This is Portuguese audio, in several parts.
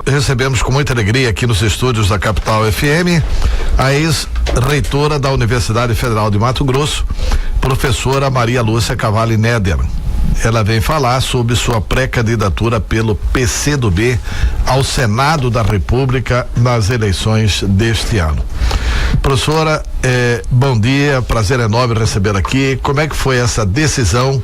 Recebemos com muita alegria aqui nos estúdios da Capital FM a ex-reitora da Universidade Federal de Mato Grosso, professora Maria Lúcia Cavalli Neder. Ela vem falar sobre sua pré-candidatura pelo PCdoB ao Senado da República nas eleições deste ano. Professora, bom dia, prazer enorme receber aqui. Como é que foi essa decisão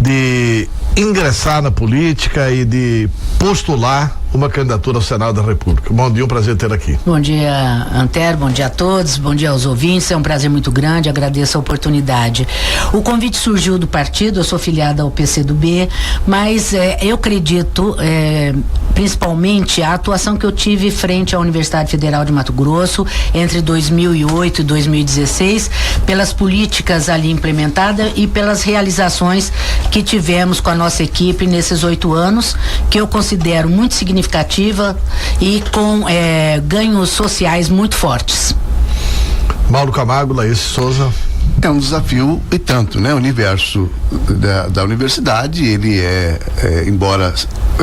de ingressar na política e de postular uma candidatura ao Senado da República? Bom dia, um prazer ter aqui. Bom dia, Antero, bom dia a todos, bom dia aos ouvintes, é um prazer muito grande, agradeço a oportunidade. O convite surgiu do partido, eu sou filiada ao PCdoB, mas eu acredito, principalmente a atuação que eu tive frente à Universidade Federal de Mato Grosso entre 2008 e 2016, pelas políticas ali implementadas e pelas realizações que tivemos com a nossa equipe nesses 8 anos, que eu considero muito significativa e com ganhos sociais muito fortes. Mauro Camargo, Laís Souza. É um desafio e tanto, né? O universo da universidade, ele embora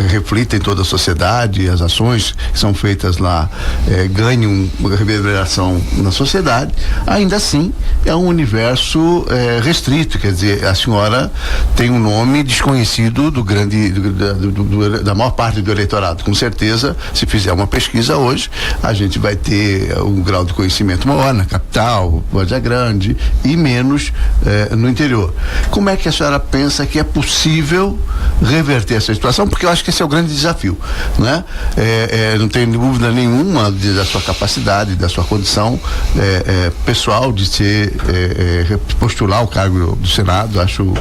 reflita em toda a sociedade, as ações que são feitas lá ganham uma reverberação na sociedade, ainda assim é um universo restrito, quer dizer, a senhora tem um nome desconhecido da maior parte do eleitorado. Com certeza, se fizer uma pesquisa hoje, a gente vai ter um grau de conhecimento maior na capital, Vargem Grande, e menos no interior. Como é que a senhora pensa que é possível reverter essa situação? Porque eu acho que esse é o grande desafio, né? Não tenho dúvida nenhuma da sua capacidade, da sua condição pessoal de postular o cargo do Senado. Acho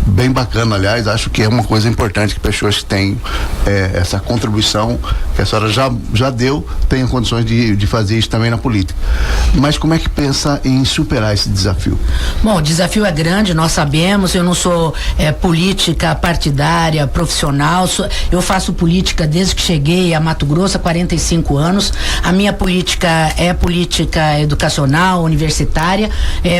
bem bacana, aliás, acho que é uma coisa importante que pessoas que têm essa contribuição que a senhora já deu, tenham condições de fazer isso também na política. Mas como é que pensa em superar esse desafio? Bom, o desafio é grande, nós sabemos, eu não sou política partidária, profissional, eu faço política desde que cheguei a Mato Grosso há 45 anos, a minha política é política educacional, universitária,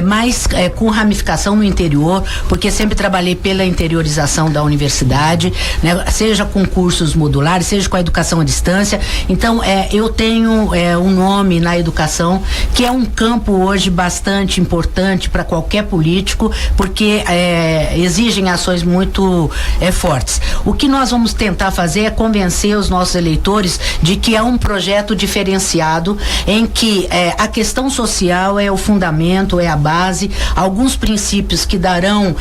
mas com ramificação no interior, porque sempre trabalhei pela interiorização da universidade, né? Seja com cursos modulares, seja com a educação à distância. Então, eu tenho um nome na educação, que é um campo hoje bastante importante para qualquer político, porque exigem ações muito fortes. O que nós vamos tentar fazer é convencer os nossos eleitores de que é um projeto diferenciado, em que a questão social é o fundamento, é a base, alguns princípios que darão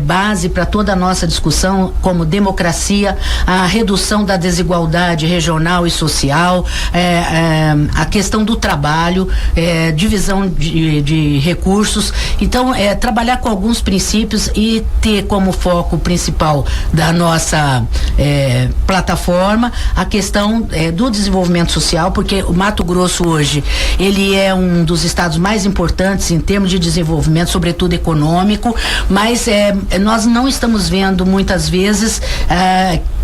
base para toda a nossa discussão, como democracia, a redução da desigualdade regional e social, a questão do trabalho, divisão de recursos. Então, trabalhar com alguns princípios e ter como foco principal da nossa plataforma a questão do desenvolvimento social, porque o Mato Grosso hoje, ele é um dos estados mais importantes em termos de desenvolvimento, sobretudo econômico, mas nós não estamos vendo muitas vezes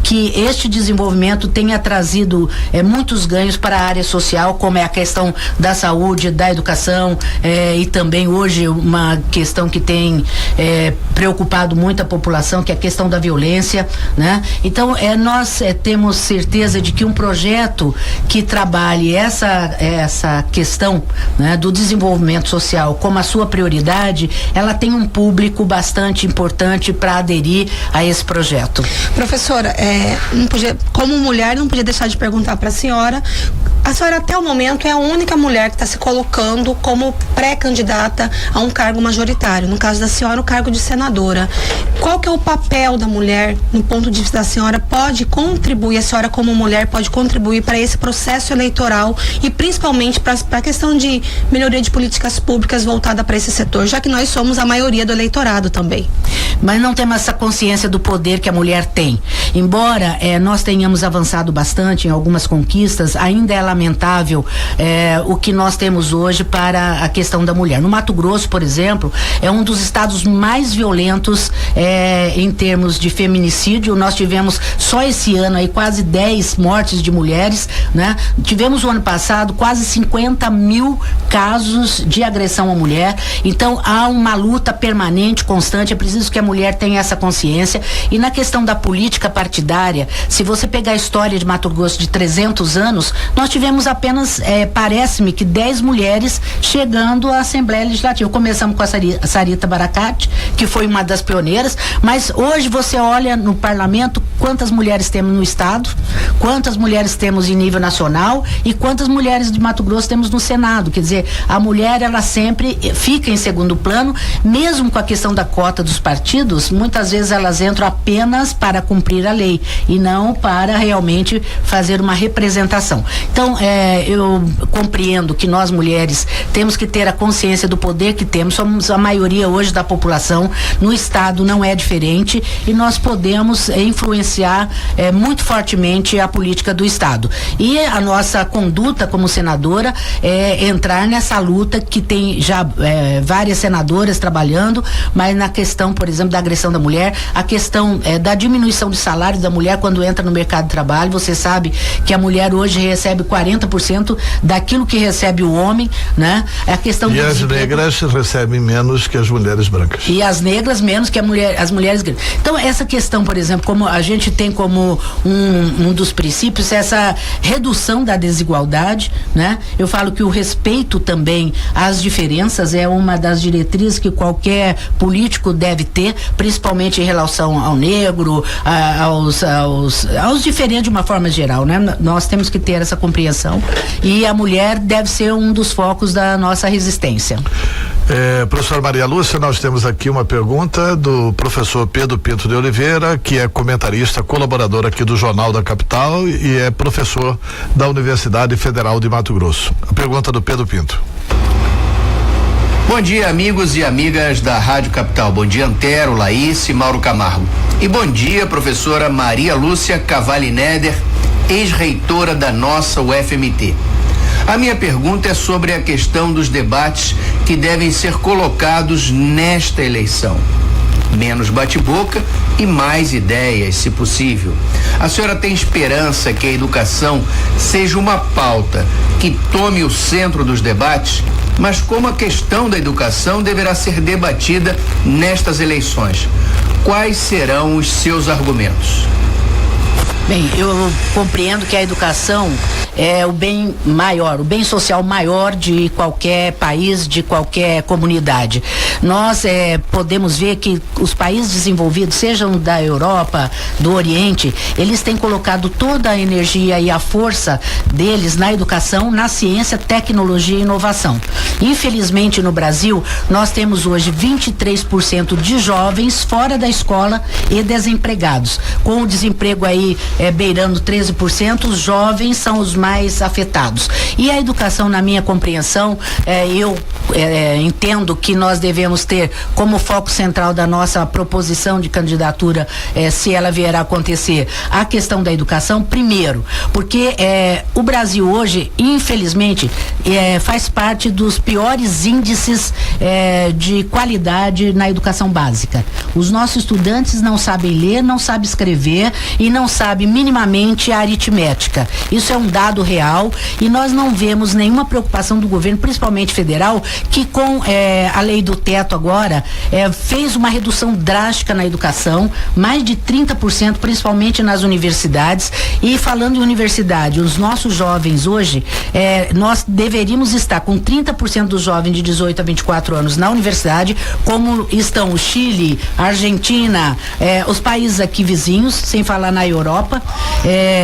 que este desenvolvimento tenha trazido muitos ganhos para a área social, como é a questão da saúde, da educação, e também hoje uma questão que tem preocupado muito a população, que é a questão da violência, né? Então, nós temos certeza de que um projeto que trabalhe essa questão, né, do desenvolvimento social como a sua prioridade, ela tem um público bastante importante para aderir a esse projeto. Professora, como mulher, não podia deixar de perguntar para a senhora até o momento é a única mulher que está se colocando como pré-candidata a um cargo majoritário, no caso da senhora, o cargo de senadora. Qual que é o papel da mulher, no ponto de vista da senhora, pode contribuir, a senhora como mulher pode contribuir para esse processo eleitoral e principalmente para a questão de melhoria de políticas públicas voltada para esse setor, já que nós somos a maioria do eleitorado também? mas não temos essa consciência do poder que a mulher tem. Embora nós tenhamos avançado bastante em algumas conquistas, ainda é lamentável o que nós temos hoje para a questão da mulher. No Mato Grosso, por exemplo, é um dos estados mais violentos em termos de feminicídio. Nós tivemos só esse ano aí quase 10 mortes de mulheres, né? Tivemos o ano passado quase 50 mil casos de agressão à mulher. Então há uma luta permanente, constante. É preciso que a mulher tenha essa consciência. E na questão da política partidária, se você pegar a história de Mato Grosso de 300 anos, nós tivemos apenas, parece-me que 10 mulheres chegando à Assembleia Legislativa. Começamos com a Sarita Baracate, que foi uma das pioneiras, mas hoje você olha no parlamento quantas mulheres temos no estado, quantas mulheres temos em nível nacional e quantas mulheres de Mato Grosso temos no Senado. Quer dizer, a mulher, ela sempre fica em segundo plano, mesmo com a questão da cota dos partidos. Muitas vezes elas entram apenas para cumprir a lei e não para realmente fazer uma representação. Então, eu compreendo que nós mulheres temos que ter a consciência do poder que temos. Somos a maioria hoje da população, no estado não é diferente, e nós podemos influenciar muito fortemente a política do estado. E a nossa conduta como senadora é entrar nessa luta que tem já várias senadoras trabalhando, mas na questão, por exemplo, da agressão da mulher, a questão da diminuição de salário da mulher quando entra no mercado de trabalho. Você sabe que a mulher hoje recebe 40% daquilo que recebe o homem, né? A questão e as negras recebem menos que as mulheres brancas. E as negras menos que as mulheres brancas. Então, essa questão, por exemplo, como a gente tem como um dos princípios essa redução da desigualdade, né? Eu falo que o respeito também às diferenças é uma das diretrizes que qualquer político deve ter, principalmente em relação ao negro, aos diferentes de uma forma geral, né? Nós temos que ter essa compreensão e a mulher deve ser um dos focos da nossa resistência. Professora Maria Lúcia, nós temos aqui uma pergunta do professor Pedro Pinto de Oliveira, que é comentarista, colaborador aqui do Jornal da Capital e é professor da Universidade Federal de Mato Grosso. A pergunta do Pedro Pinto. Bom dia, amigos e amigas da Rádio Capital. Bom dia, Antero, Laís e Mauro Camargo. E bom dia, professora Maria Lúcia Cavalli Neder, ex-reitora da nossa UFMT. A minha pergunta é sobre a questão dos debates que devem ser colocados nesta eleição. Menos bate-boca e mais ideias, se possível. A senhora tem esperança que a educação seja uma pauta que tome o centro dos debates? Mas como a questão da educação deverá ser debatida nestas eleições? Quais serão os seus argumentos? Bem, eu compreendo que a educação é o bem maior, o bem social maior de qualquer país, de qualquer comunidade. Nós podemos ver que os países desenvolvidos, sejam da Europa, do Oriente, eles têm colocado toda a energia e a força deles na educação, na ciência, tecnologia e inovação. Infelizmente, no Brasil, nós temos hoje 23% de jovens fora da escola e desempregados. Com o desemprego aí beirando 13%, os jovens são os mais afetados. E a educação, na minha compreensão, eu entendo que nós devemos ter como foco central da nossa proposição de candidatura, se ela vier a acontecer, a questão da educação, primeiro, porque o Brasil hoje, infelizmente, faz parte dos piores índices de qualidade na educação básica. Os nossos estudantes não sabem ler, não sabem escrever e não sabem minimamente a aritmética. Isso é um dado real e nós não vemos nenhuma preocupação do governo, principalmente federal, que com a lei do teto agora fez uma redução drástica na educação, mais de 30%, principalmente nas universidades. E falando em universidade, os nossos jovens hoje, nós deveríamos estar com 30% dos jovens de 18 a 24 anos na universidade, como estão o Chile, a Argentina, os países aqui vizinhos, sem falar na Europa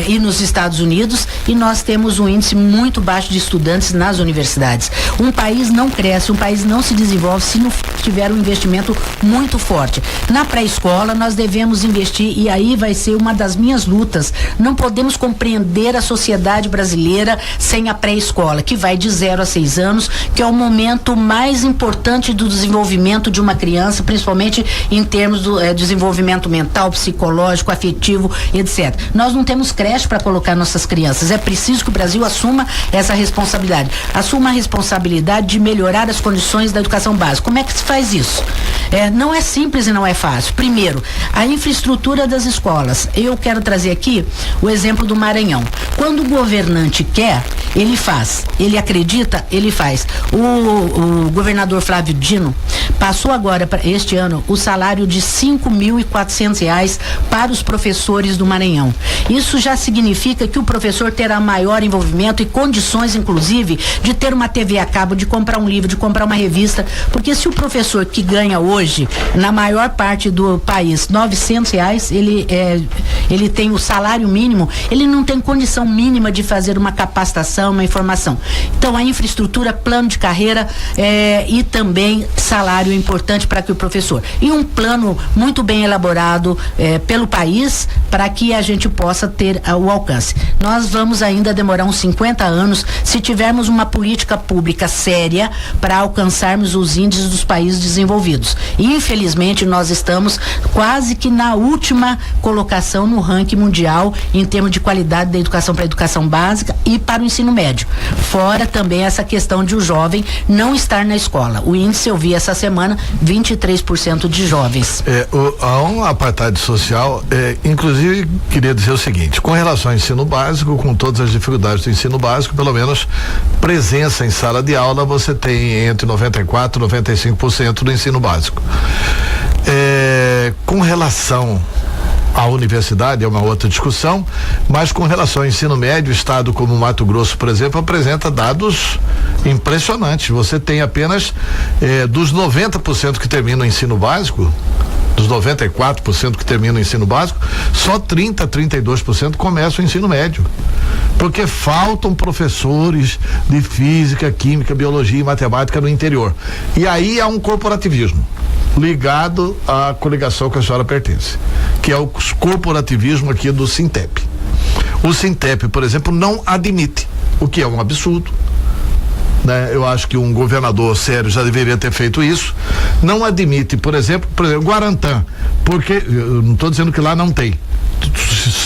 e nos Estados Unidos, e nós nós temos um índice muito baixo de estudantes nas universidades. Um país não cresce, um país não se desenvolve se não tiver um investimento muito forte. Na pré-escola nós devemos investir, e aí vai ser uma das minhas lutas. Não podemos compreender a sociedade brasileira sem a pré-escola, que vai de 0 a 6 anos, que é o momento mais importante do desenvolvimento de uma criança, principalmente em termos do desenvolvimento mental, psicológico, afetivo, etc. Nós não temos creche para colocar nossas crianças. É preciso que o Brasil assuma essa responsabilidade. Assuma a responsabilidade de melhorar as condições da educação básica. Como é que se faz isso? Não é simples e não é fácil. Primeiro, a infraestrutura das escolas. Eu quero trazer aqui o exemplo do Maranhão. Quando o governante quer, ele faz. Ele acredita, ele faz. O governador Flávio Dino passou agora, para este ano, o salário de R$5.400 para os professores do Maranhão. Isso já significa que o professor terá maior envolvimento e condições, inclusive, de ter uma TV a cabo, de comprar um livro, de comprar uma revista, porque se o professor que ganha hoje, na maior parte do país, R$900, ele tem o salário mínimo, ele não tem condição mínima de fazer uma capacitação, uma informação. Então, a infraestrutura, plano de carreira e também salário é importante para que o professor. E um plano muito bem elaborado pelo país para que a gente possa ter o alcance. Nós vamos ainda demorar uns 50 anos se tivermos uma política pública séria para alcançarmos os índices dos países desenvolvidos. E, infelizmente, nós estamos quase que na última colocação no ranking mundial em termos de qualidade da educação para a educação básica e para o ensino médio. Fora também essa questão de o jovem não estar na escola. O índice eu vi essa semana, 23% de jovens. Há uma apartheid social, inclusive queria dizer o seguinte, com relação ao ensino básico, com todas as dificuldades do ensino básico, pelo menos presença em sala de aula você tem entre 94% e 95% do ensino básico. Com relação à universidade, é uma outra discussão, mas com relação ao ensino médio, o estado como Mato Grosso, por exemplo, apresenta dados impressionantes. Você tem apenas dos 90% que terminam o ensino básico, dos 94% que terminam o ensino básico, só 32% começam o ensino médio. Porque faltam professores de física, química, biologia e matemática no interior. E aí há um corporativismo ligado à coligação que a senhora pertence, que é o corporativismo aqui do Sintep. O Sintep, por exemplo, não admite, o que é um absurdo, né? Eu acho que um governador sério já deveria ter feito isso. Não admite, por exemplo, Guarantã, porque eu não estou dizendo que lá não tem,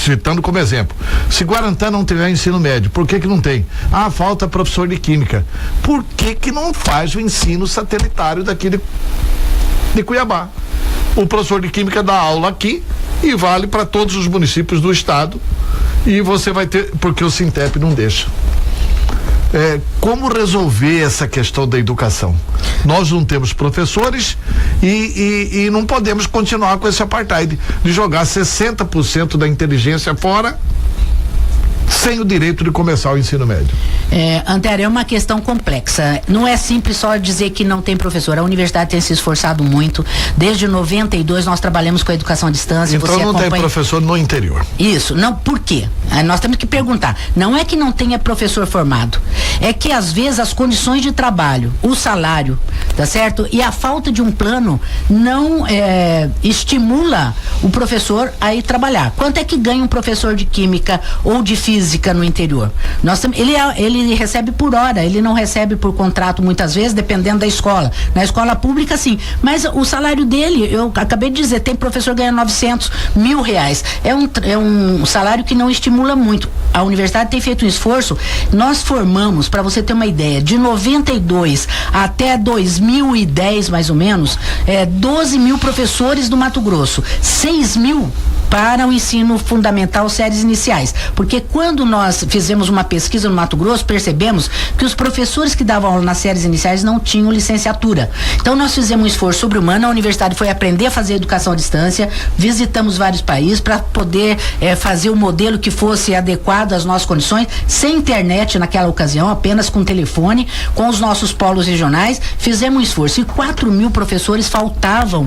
citando como exemplo, se Guarantã não tiver ensino médio, por que não tem? Falta professor de química. Por que não faz o ensino satelitário daqui de Cuiabá? O professor de química dá aula aqui e vale para todos os municípios do estado, e você vai ter, porque o Sintep não deixa. Como resolver essa questão da educação? Nós não temos professores e não podemos continuar com esse apartheid de jogar 60% da inteligência fora sem o direito de começar o ensino médio. Antero, é uma questão complexa. Não é simples só dizer que não tem professor. A universidade tem se esforçado muito. Desde 92 nós trabalhamos com a educação à distância. Então não tem professor no interior. Isso. Não, por quê? Nós temos que perguntar. Não é que não tenha professor formado. É que às vezes as condições de trabalho, o salário, tá certo? E a falta de um plano não estimula o professor a ir trabalhar. Quanto é que ganha um professor de química ou de física no interior? Ele recebe por hora, ele não recebe por contrato muitas vezes, dependendo da escola. Na escola pública, sim. Mas o salário dele, eu acabei de dizer, tem professor ganhando R$900 mil. É um salário que não estimula muito. A universidade tem feito um esforço. Nós formamos, para você ter uma ideia, de 92 até 2010, mais ou menos, 12 mil professores do Mato Grosso, 6 mil para o ensino fundamental, séries iniciais. Porque quando nós fizemos uma pesquisa no Mato Grosso, percebemos que os professores que davam aula nas séries iniciais não tinham licenciatura. Então nós fizemos um esforço sobre-humano, a universidade foi aprender a fazer educação à distância, visitamos vários países para poder fazer um modelo que fosse adequado às nossas condições, sem internet naquela ocasião, apenas com telefone, com os nossos polos regionais, fizemos um esforço. E 4 mil professores faltavam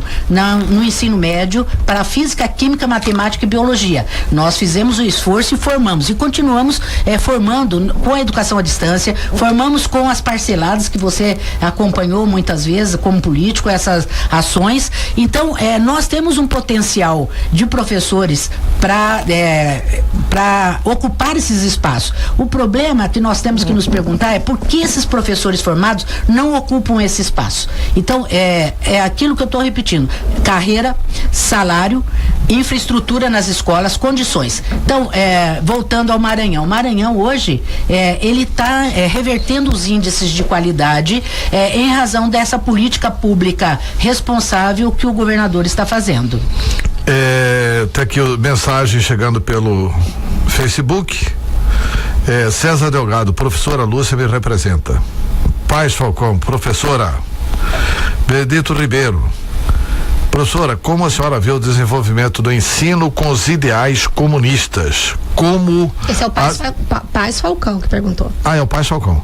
no ensino médio para física, química, matemática matemática e biologia. Nós fizemos o esforço e formamos, e continuamos formando com a educação à distância, formamos com as parceladas que você acompanhou muitas vezes como político, essas ações. Então, nós temos um potencial de professores para ocupar esses espaços. O problema que nós temos que nos perguntar é por que esses professores formados não ocupam esse espaço. Então, é aquilo que eu estou repetindo: carreira, salário, infraestrutura nas escolas, condições. Então, voltando ao Maranhão. O Maranhão hoje, ele está revertendo os índices de qualidade em razão dessa política pública responsável que o governador está fazendo. Tem aqui mensagem chegando pelo Facebook. César Delgado: professora Lúcia me representa. Paz Falcão: professora. Benedito Ribeiro: professora, como a senhora vê o desenvolvimento do ensino com os ideais comunistas? Esse é o Paz Falcão que perguntou. É o Paz Falcão.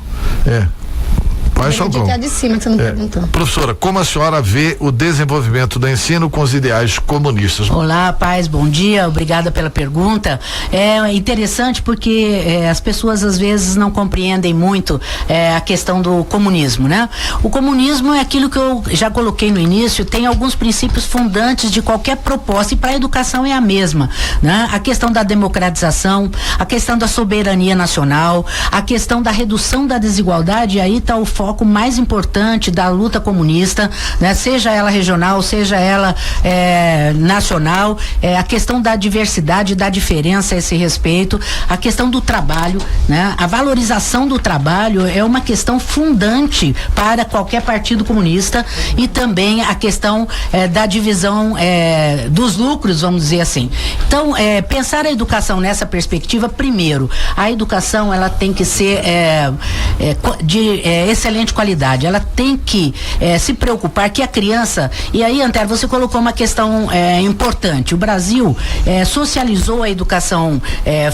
Paz Falcão. De cima que você não perguntou. Professora, como a senhora vê o desenvolvimento do ensino com os ideais comunistas? Olá, Paz, bom dia, obrigada pela pergunta. É interessante porque as pessoas às vezes não compreendem muito a questão do comunismo, né? O comunismo é aquilo que eu já coloquei no início, tem alguns princípios fundantes de qualquer proposta, e para a educação é a mesma, né? A questão da democratização, a questão da soberania nacional, a questão da redução da desigualdade, e aí está o foco mais importante da luta comunista, né? Seja ela regional, seja ela nacional, a questão da diversidade, da diferença a esse respeito, a questão do trabalho, né? A valorização do trabalho é uma questão fundante para qualquer partido comunista, e também a questão da divisão dos lucros, vamos dizer assim. Então, pensar a educação nessa perspectiva, primeiro, a educação ela tem que ser de excelente qualidade, ela tem que se preocupar que a criança, e aí, Antero, você colocou uma questão importante: o Brasil socializou a educação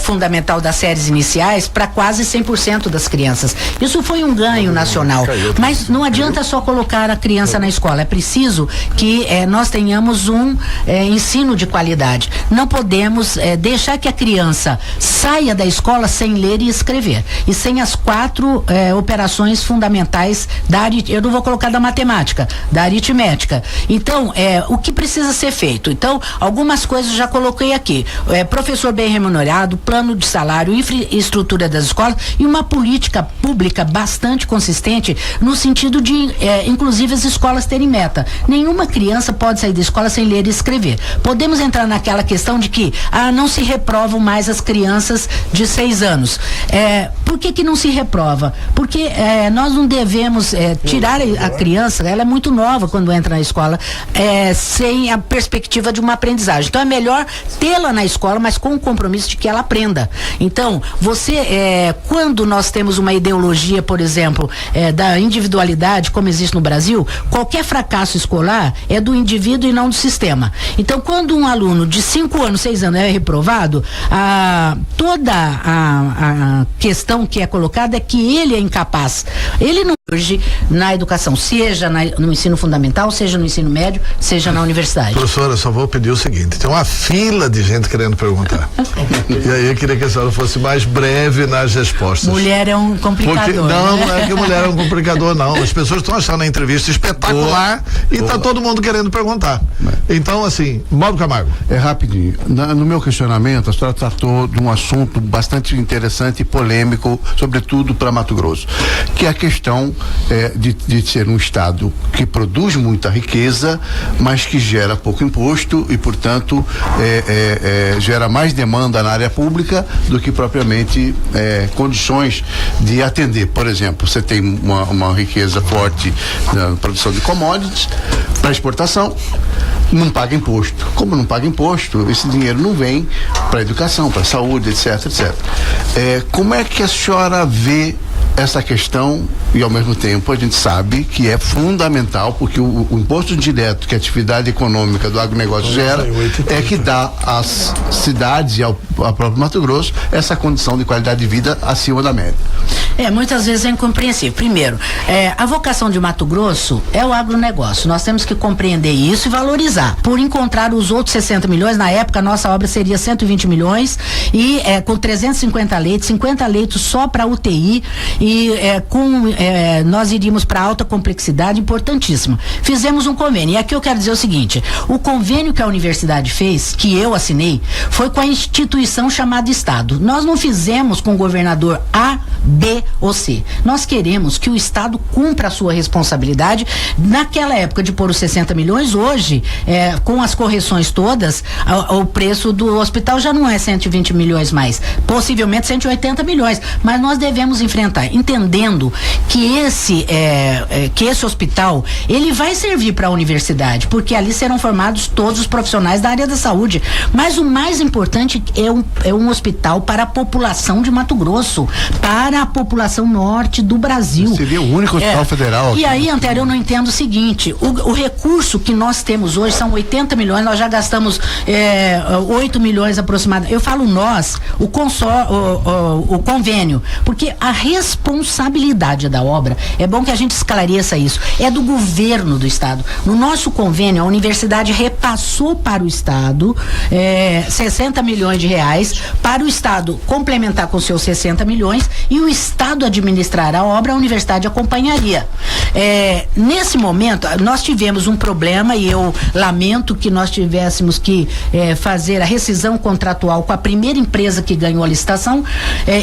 fundamental das séries iniciais para quase 100% das crianças. Isso foi um ganho nacional, mas não adianta só colocar a criança na escola, é preciso que nós tenhamos um ensino de qualidade. Não podemos deixar que a criança saia da escola sem ler e escrever, e sem as 4 operações fundamentais eu não vou colocar da matemática, da aritmética. Então, o que precisa ser feito? Então, algumas coisas já coloquei aqui: professor bem remunerado, plano de salário, infraestrutura das escolas, e uma política pública bastante consistente no sentido de, inclusive, as escolas terem meta. Nenhuma criança pode sair da escola sem ler e escrever. Podemos entrar naquela questão de que não se reprovam mais as crianças de 6 anos. Por que não se reprova? Porque nós não devemos tirar a criança, ela é muito nova quando entra na escola, sem a perspectiva de uma aprendizagem. Então é melhor tê-la na escola, mas com o compromisso de que ela aprenda. Então, quando nós temos uma ideologia, por exemplo, da individualidade, como existe no Brasil, qualquer fracasso escolar é do indivíduo e não do sistema. Então, quando um aluno de 5 anos, 6 anos é reprovado, toda a questão que é colocada é que ele é incapaz. Ele não surge na educação, seja no ensino fundamental, seja no ensino médio, seja na universidade. Professora, só vou pedir o seguinte: tem uma fila de gente querendo perguntar. E aí eu queria que a senhora fosse mais breve nas respostas. Mulher é um complicador. Não é que mulher é um complicador, não. As pessoas estão achando a entrevista espetacular e tá todo mundo querendo perguntar. Então, assim, Mauro Camargo. Rapidinho. No meu questionamento, a senhora tratou de um assunto bastante interessante e polêmico, sobretudo para Mato Grosso, que é a questão de ser um estado que produz muita riqueza, mas que gera pouco imposto e, portanto, gera mais demanda na área pública do que propriamente condições de atender. Por exemplo, você tem uma riqueza forte na produção de commodities para exportação, não paga imposto. Como não paga imposto, esse dinheiro não vem para educação, para saúde, etc, etc. Como é que a senhora vê essa questão, e ao mesmo tempo a gente sabe que é fundamental, porque o imposto direto que a atividade econômica do agronegócio gera é que dá às cidades e ao próprio Mato Grosso essa condição de qualidade de vida acima da média. Muitas vezes é incompreensível. Primeiro, a vocação de Mato Grosso é o agronegócio. Nós temos que compreender isso e valorizar. Por encontrar os outros 60 milhões, na época a nossa obra seria 120 milhões e com 350 leitos, 50 leitos só para UTI e nós iríamos para alta complexidade, importantíssimo. Fizemos um convênio. E aqui eu quero dizer o seguinte: o convênio que a universidade fez, que eu assinei, foi com a instituição chamada Estado. Nós não fizemos com o governador A, B ou C. Nós queremos que o Estado cumpra a sua responsabilidade. Naquela época de pôr os 60 milhões, hoje, com as correções todas, o preço do hospital já não é 120 milhões mais, possivelmente 180 milhões, mas nós devemos enfrentar, entendendo que esse hospital, ele vai servir para a universidade, porque ali serão formados todos os profissionais da área da saúde, mas o mais importante é um hospital para a população de Mato Grosso, para a população norte do Brasil. Seria o único hospital federal. E aí, Antério, eu não entendo o seguinte: o recurso que nós temos hoje são 80 milhões, nós já gastamos 8 milhões aproximadamente. Eu falo nós, o convênio, porque a responsabilidade da obra, é bom que a gente esclareça isso, é do governo do estado. No nosso convênio, a universidade repassou para o estado 60 milhões de reais, para o estado complementar com seus 60 milhões e o estado administrará a obra, a universidade acompanharia. Nesse momento, nós tivemos um problema e eu lamento que nós tivéssemos que fazer a rescisão contratual com a primeira empresa que ganhou a licitação,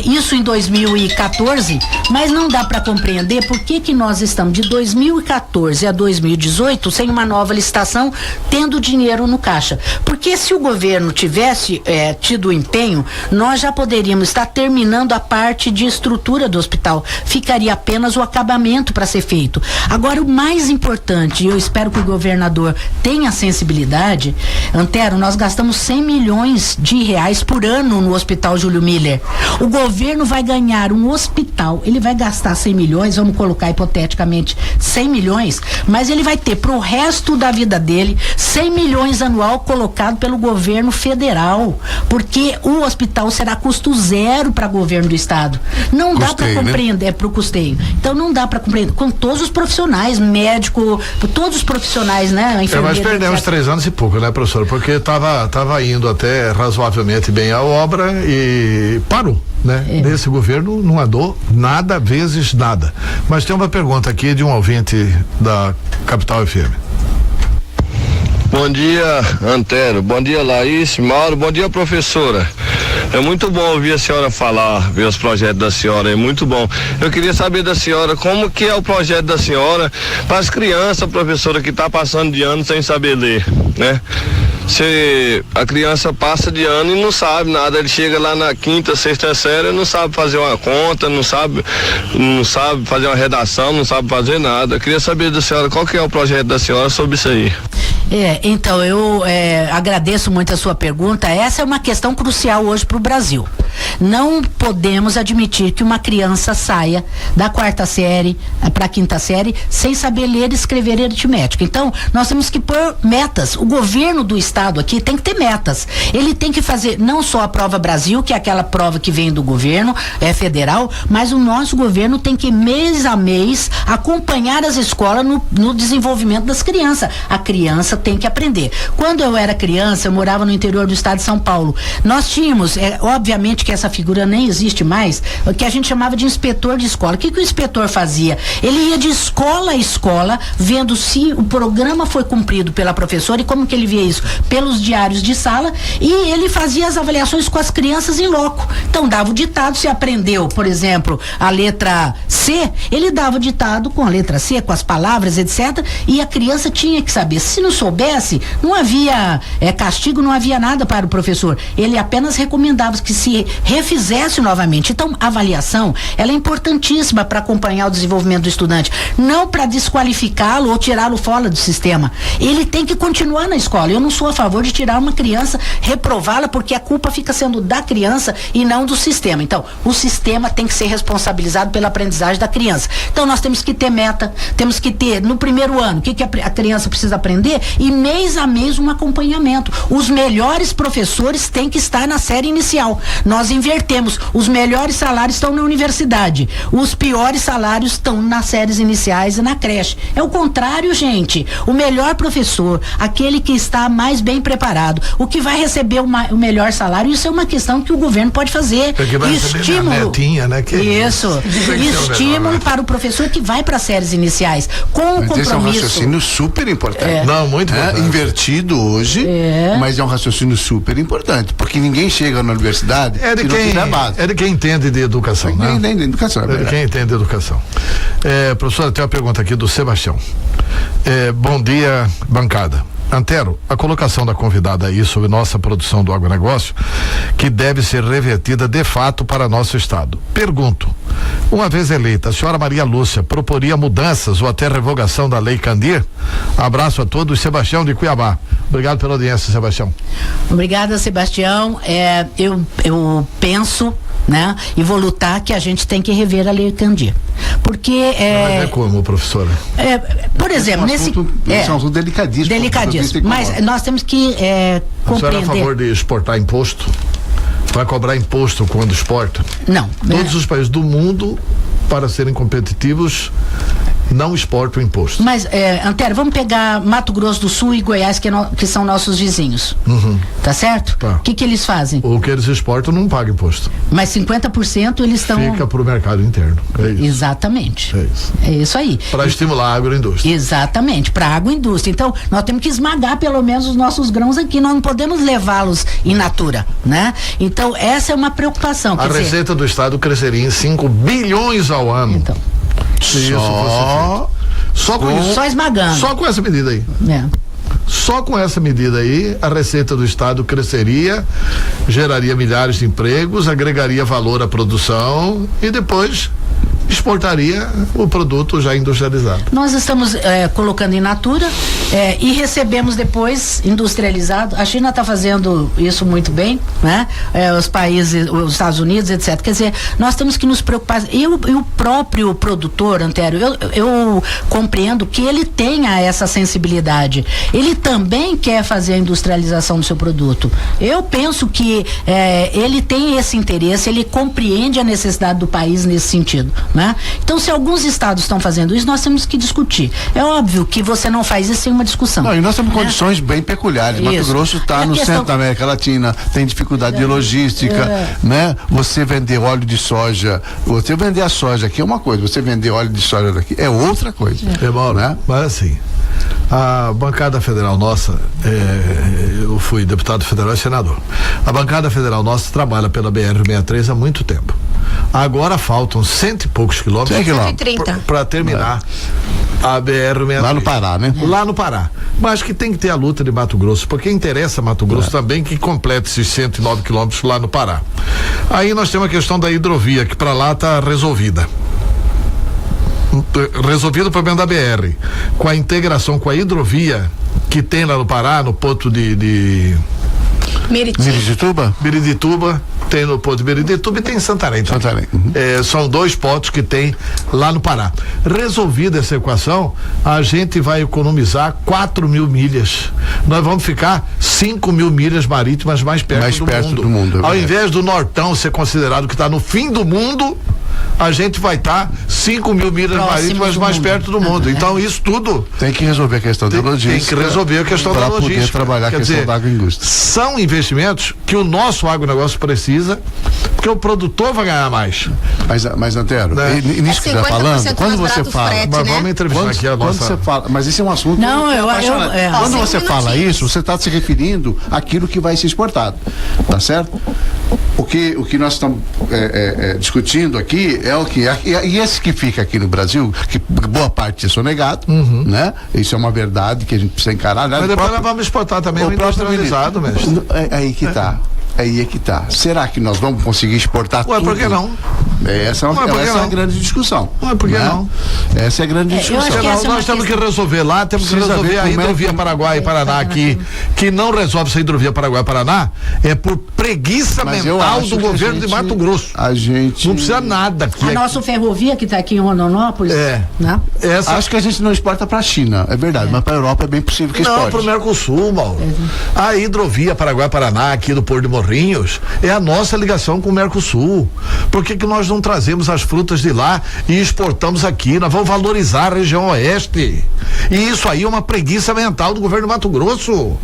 isso em 2014, mas não dá para compreender por que nós estamos de 2014 a 2018 sem uma nova licitação, tendo dinheiro no caixa. Porque se o governo tivesse tido empenho, nós já poderíamos estar terminando a parte de estrutura do hospital, ficaria apenas o acabamento para ser feito. Agora, o mais importante, eu espero que o governador tenha sensibilidade, Antero, nós gastamos 100 milhões de reais por ano no Hospital Júlio Miller. O governo vai ganhar um hospital, ele vai gastar 100 milhões, vamos colocar hipoteticamente 100 milhões, mas ele vai ter pro resto da vida dele 100 milhões anual colocado pelo governo federal, porque o hospital será custo zero para o governo do estado. Não dá para compreender, pro custeio. Então não dá para compreender, com todos os profissionais, médico, todos os profissionais, né? Mas perdemos 3 anos e pouco, né, professor? Porque tava indo até razoavelmente bem a obra e parou, né? Nesse governo não andou nada, vezes nada. Mas tem uma pergunta aqui de um ouvinte da Capital FM. Bom dia, Antero. Bom dia, Laís, Mauro. Bom dia, professora. É muito bom ouvir a senhora falar, ver os projetos da senhora, é muito bom. Eu queria saber da senhora como que é o projeto da senhora para as crianças, professora, que está passando de ano sem saber ler, né? Se a criança passa de ano e não sabe nada, ele chega lá na 5ª, 6ª série, não sabe fazer uma conta, não sabe fazer uma redação, não sabe fazer nada. Eu queria saber da senhora qual que é o projeto da senhora sobre isso aí. Então eu agradeço muito a sua pergunta. Essa é uma questão crucial hoje para o Brasil. Não podemos admitir que uma criança saia da 4ª série para a 5ª série sem saber ler, escrever e aritmética. Então nós temos que pôr metas. O governo do estado aqui tem que ter metas. Ele tem que fazer não só a prova Brasil, que é aquela prova que vem do governo federal, mas o nosso governo tem que mês a mês acompanhar as escolas no desenvolvimento das crianças. A criança tem que aprender. Quando eu era criança, eu morava no interior do estado de São Paulo. Nós tínhamos, obviamente que essa figura nem existe mais, o que a gente chamava de inspetor de escola. O que o inspetor fazia? Ele ia de escola a escola, vendo se o programa foi cumprido pela professora e como que ele via isso? Pelos diários de sala, e ele fazia as avaliações com as crianças em loco. Então dava o ditado, se aprendeu, por exemplo, a letra C, ele dava o ditado com a letra C, com as palavras, etc. E a criança tinha que saber. Se não soubesse, não havia castigo, não havia nada para o professor. Ele apenas recomendava que se refizesse novamente. Então, a avaliação, ela é importantíssima para acompanhar o desenvolvimento do estudante, não para desqualificá-lo ou tirá-lo fora do sistema. Ele tem que continuar na escola. Eu não sou a favor de tirar uma criança, reprová-la, porque a culpa fica sendo da criança e não do sistema. Então, o sistema tem que ser responsabilizado pela aprendizagem da criança. Então, nós temos que ter meta, temos que ter, no primeiro ano, o que a criança precisa aprender, e mês a mês um acompanhamento. Os melhores professores têm que estar na série inicial. Nós invertemos. Os melhores salários estão na universidade. Os piores salários estão nas séries iniciais e na creche. É o contrário, gente. O melhor professor, aquele que está mais bem preparado, o que vai receber o melhor salário, isso é uma questão que o governo pode fazer. Porque vai estímulo. A netinha, né? Isso. Estímulo para o professor que vai para as séries iniciais. Com o compromisso. Esse é um raciocínio super importante. Não, muito importante. Invertido hoje, mas é um raciocínio super importante, porque ninguém chega na universidade é de quem entende de educação, né? De educação, é de quem entende de educação. Professora, tem uma pergunta aqui do Sebastião. Bom dia, bancada. Antero, a colocação da convidada aí sobre nossa produção do agronegócio, que deve ser revertida de fato para nosso estado. Pergunto, uma vez eleita, a senhora Maria Lúcia proporia mudanças ou até revogação da Lei Candir? Abraço a todos, Sebastião de Cuiabá. Obrigado pela audiência, Sebastião. Obrigada, Sebastião. Eu penso, né, e vou lutar que a gente tem que rever a Lei Candir. Porque Mas é como, professora? Por exemplo, esse é um assunto delicadíssimo. Delicadíssimo. Mas nós temos que compreender. A senhora é a favor de exportar imposto? Vai cobrar imposto quando exporta? Não. Todos os países do mundo, para serem competitivos, não exportam imposto. Mas, Antero, vamos pegar Mato Grosso do Sul e Goiás, que são nossos vizinhos. Tá certo? Tá. O que eles fazem? O que eles exportam não paga imposto. Mas 50% eles estão... Fica para o mercado interno. É isso. Exatamente. É isso. É isso aí. Para estimular a agroindústria. Exatamente, para a agroindústria. Então, nós temos que esmagar pelo menos os nossos grãos aqui, nós não podemos levá-los in natura, né? Então, essa é uma preocupação. A receita do Estado cresceria em 5 bilhões ao ano. Então. Só esmagando. Só com essa medida aí. Só com essa medida aí, a receita do Estado cresceria, geraria milhares de empregos, agregaria valor à produção e depois exportaria o produto já industrializado. Nós estamos colocando in natura e recebemos depois industrializado. A China está fazendo isso muito bem, né? Os países, os Estados Unidos, etc. Quer dizer, nós temos que nos preocupar. E o próprio produtor, Antero, eu compreendo que ele tenha essa sensibilidade. Ele também quer fazer a industrialização do seu produto. Eu penso que ele tem esse interesse, ele compreende a necessidade do país nesse sentido, né? Então, se alguns estados estão fazendo isso, nós temos que discutir. É óbvio que você não faz isso sem uma discussão. Não, e nós temos condições bem peculiares. Isso. Mato Grosso está no centro da América Latina, tem dificuldade de logística, né? Você vender óleo de soja, você vender a soja aqui é uma coisa, você vender óleo de soja daqui é outra coisa. Né? Mas assim, a bancada federal nossa, eu fui deputado federal e senador. A bancada federal nossa trabalha pela BR-63 há muito tempo. Agora faltam 100 e poucos quilômetros para terminar a BR-63. Lá no Pará, né? Lá no Pará. Mas que tem que ter a luta de Mato Grosso, porque interessa Mato Grosso também que complete esses 109 quilômetros lá no Pará. Aí nós temos a questão da hidrovia, que para lá está resolvida. Resolvido o problema da BR. Com a integração com a hidrovia que tem lá no Pará, no ponto de Miritituba, tem no ponto de Miritituba e tem em Santarém. São 2 pontos que tem lá no Pará. Resolvida essa equação, a gente vai economizar 4.000 milhas. Nós vamos ficar 5.000 milhas marítimas mais perto do mundo. Ao invés do Nortão ser considerado que está no fim do mundo, a gente vai estar 5.000 milhas marítimas mais perto do mundo. Então, isso tudo tem que resolver a questão da logística. Tem que resolver a questão da logística. Para poder trabalhar a questão da agroindústria. São investimentos que o nosso agronegócio precisa, porque o produtor vai ganhar mais. Mas Antero, nisso que você está falando, quando você fala, vamos entrevistar aqui a nossa... você fala, mas esse é um assunto quando você fala isso, você está se referindo àquilo que vai ser exportado, tá certo? O que nós estamos discutindo aqui é o que e esse que fica aqui no Brasil, que boa parte é sonegado, né? Isso é uma verdade que a gente precisa encarar. Mas depois nós vamos exportar também o industrializado, mestre. Aí que tá. aí é que tá. Será que nós vamos conseguir exportar tudo? Por que não? Essa é a grande discussão. Por que não? Essa é a grande discussão. Nós temos que resolver lá, temos que resolver a hidrovia Paraguai e Paraná aqui, que não resolve essa hidrovia Paraguai e Paraná, é por preguiça mental do governo de Mato Grosso. Não precisa nada aqui. A nossa ferrovia que está aqui em Rondonópolis. Né? Acho que a gente não exporta para a China, é verdade, mas para a Europa é bem possível que exporte. Não, para o Mercosul, Mauro. A hidrovia Paraguai-Paraná aqui do Porto de Morrinhos é a nossa ligação com o Mercosul. Por que que nós não trazemos as frutas de lá e exportamos aqui? Nós vamos valorizar a região oeste. E isso aí é uma preguiça mental do governo do Mato Grosso.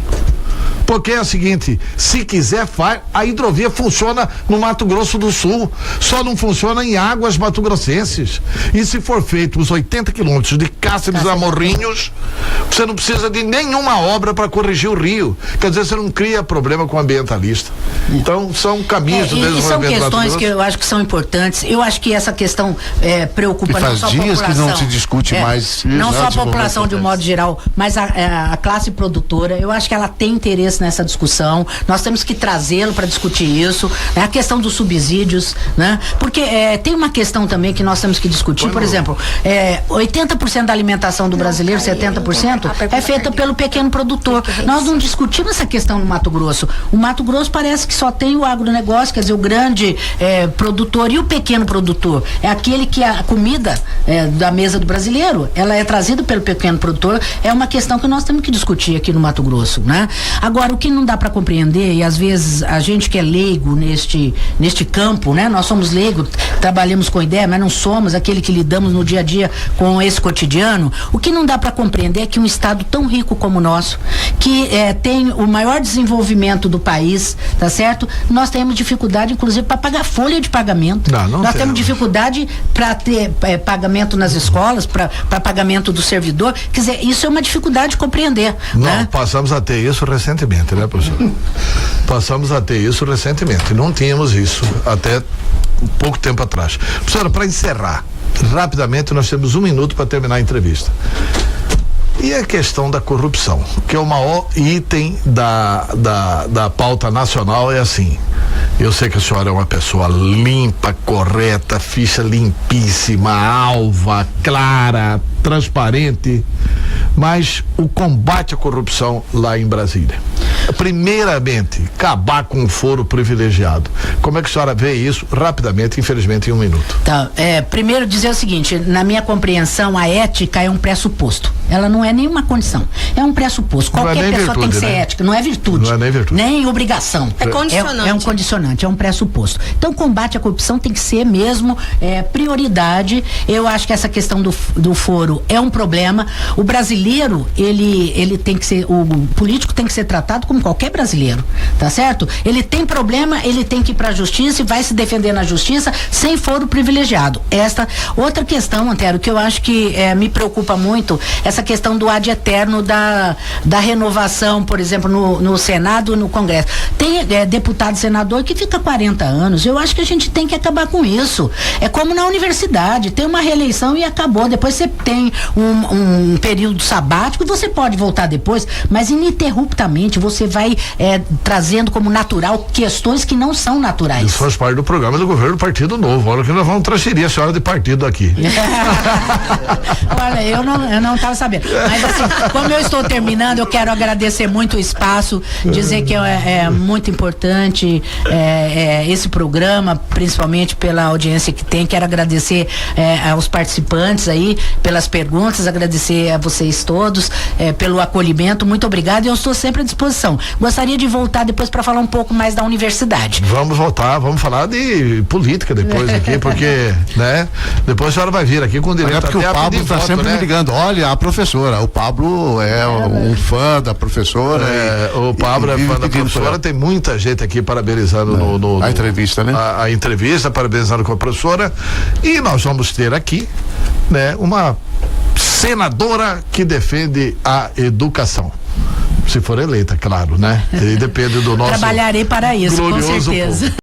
Porque é o seguinte, se quiser a hidrovia funciona no Mato Grosso do Sul, só não funciona em águas mato-grossenses. E se for feito os 80 quilômetros de Cáceres a Morrinhos, você não precisa de nenhuma obra para corrigir o rio. Quer dizer, você não cria problema com o ambientalista. Então, são caminhos do desenvolvimento. E são questões que eu acho que são importantes. Eu acho que essa questão preocupa não só a população. Faz dias que não se discute mais. Não só a população de um modo geral, mas a classe produtora. Eu acho que ela tem interesse nessa discussão. Nós temos que trazê-lo para discutir isso. A questão dos subsídios, né? Porque tem uma questão também que nós temos que discutir. Por exemplo, 80% da alimentação do brasileiro, 70%, é feita pelo pequeno produtor. Nós não discutimos essa questão no Mato Grosso. O Mato Grosso parece que só tem o agronegócio, quer dizer, o grande produtor e o pequeno produtor. É aquele que a comida da mesa do brasileiro, ela é trazida pelo pequeno produtor. É uma questão que nós temos que discutir aqui no Mato Grosso, né? Agora, o que não dá para compreender, e às vezes a gente que é leigo neste campo, né? Nós somos leigos, trabalhamos com ideia, mas não somos aquele que lidamos no dia a dia com esse cotidiano. O que não dá para compreender é que um estado tão rico como o nosso, que tem o maior desenvolvimento do país, tá certo? Nós temos dificuldade, inclusive, para pagar folha de pagamento. Nós temos dificuldade para ter pagamento nas escolas, para pagamento do servidor. Quer dizer, isso é uma dificuldade de compreender. Não, né? Passamos a ter isso recentemente, né, professor? Passamos a ter isso recentemente. Não tínhamos isso até pouco tempo atrás. Professora, para encerrar, rapidamente, nós temos 1 minuto para terminar a entrevista. E a questão da corrupção, que é o maior item da pauta nacional, é assim. Eu sei que a senhora é uma pessoa limpa, correta, ficha limpíssima, alva, clara, transparente, mas o combate à corrupção lá em Brasília. Primeiramente, acabar com o foro privilegiado. Como é que a senhora vê isso rapidamente, infelizmente, em 1 minuto? Tá, primeiro dizer o seguinte, na minha compreensão, a ética é um pressuposto. Ela não é nenhuma condição. É um pressuposto. Qualquer pessoa virtude, tem que ser ética. Não é virtude. Não é nem virtude. Nem obrigação. É condicionante. É um condicionante, é um pressuposto. Então, o combate à corrupção tem que ser mesmo prioridade. Eu acho que essa questão do foro é um problema. O brasileiro, ele tem que ser, o político tem que ser tratado como qualquer brasileiro, tá certo? Ele tem problema, ele tem que ir pra justiça e vai se defender na justiça sem foro privilegiado. Esta outra questão, Antero, que eu acho que me preocupa muito, essa questão do ad eterno da renovação, por exemplo, no Senado e no Congresso. Tem deputado, senador que fica 40 anos. Eu acho que a gente tem que acabar com isso. É como na universidade, tem uma reeleição e acabou. Depois você tem um período sabático e você pode voltar depois, mas ininterruptamente você vai trazendo como natural questões que não são naturais. Isso faz parte do programa do governo do Partido Novo. Olha que nós vamos transferir a senhora de partido aqui. Olha, eu não estava sabendo. Mas assim, como eu estou terminando, eu quero agradecer muito o espaço, dizer que é muito importante esse programa, principalmente pela audiência que tem. Quero agradecer aos participantes aí, pelas perguntas, agradecer a vocês todos pelo acolhimento. Muito obrigado e eu estou sempre à disposição. Gostaria de voltar depois para falar um pouco mais da universidade. Vamos voltar, vamos falar de política depois aqui, porque, né? Depois a senhora vai vir aqui com direito porque o Pablo está sempre me ligando. Olha, a professora, o Pablo é um fã da professora. O Pablo é fã da professora, tem muita gente aqui parabenizando a entrevista, né? A entrevista, parabenizando com a professora, e nós vamos ter aqui, né, uma senadora que defende a educação. Se for eleita, claro, né? E depende do nosso. Trabalharei para isso, com certeza.